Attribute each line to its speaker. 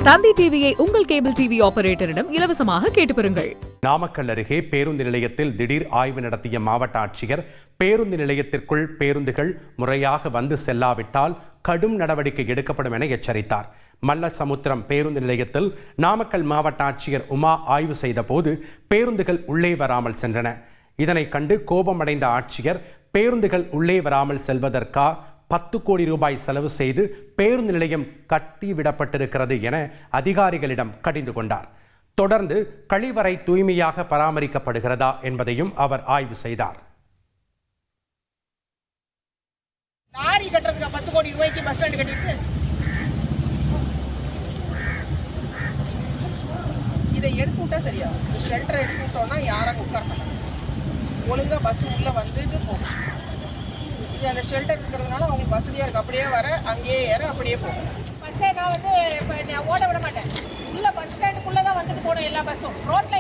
Speaker 1: தந்தி டிவியை உங்கள் cable TV ஆபரேட்டரிடம் இலவசமாக கேட்டு பெறுங்கள்.
Speaker 2: நாமக்கல் அருகே பேருந்து நிலையத்தில் திடீர் ஆய்வு நடத்திய மாவட்ட ஆட்சியர், பேருந்து நிலையத்திற்குள் பேருந்துகள் முறையாக வந்து செல்லாவிட்டால் கடும் நடவடிக்கை எடுக்கப்படும் என எச்சரித்தார். மல்லசமுத்திரம் பேருந்து நிலையத்தில் நாமக்கல் மாவட்ட ஆட்சியர் உமா ஆய்வு செய்த போது பேருந்துகள் உள்ளே வராமல் சென்றன. இதனை கண்டு கோபமடைந்த ஆட்சியர், பேருந்துகள் உள்ளே வராமல் செல்வதற்கா 10 கோடி ரூபாய் செலவு செய்து பேருந்து நிலையம் கட்டிவிடப்பட்டிருக்கிறது என அதிகாரிகளிடம் கடிந்து கொண்டார். தொடர்ந்து கழிவறை தூய்மையாக பராமரிக்கப்படுகிறதா என்பதையும் அவர் ஆய்வு செய்தார்.
Speaker 3: லாரி கட்டுறதுக்கு 10 கோடி ரூபாய்க்கு பஸ் ஸ்டாண்ட் கட்டிட்டு இதை எடுத்து விட்டா சரியா? ஷெல்டர் எடுத்து விட்டோம்னா யாரும் உட்கார மாட்டாங்க. ஒழுங்கா பஸ் உள்ள வந்துட்டு போகும். இது அந்த ஷெல்டர் இருக்கிறதுனால அவங்களுக்கு வசதியா இருக்கு. அப்படியே வர, அங்கேயே ஏற, அப்படியே போகும். பஸ்ஸை நான் ஓட விட மாட்டேன். உள்ள பஸ் ஸ்டாண்டுக்குள்ளதான் வந்துட்டு போனோம். எல்லா பஸ்ஸும் ரோட்ல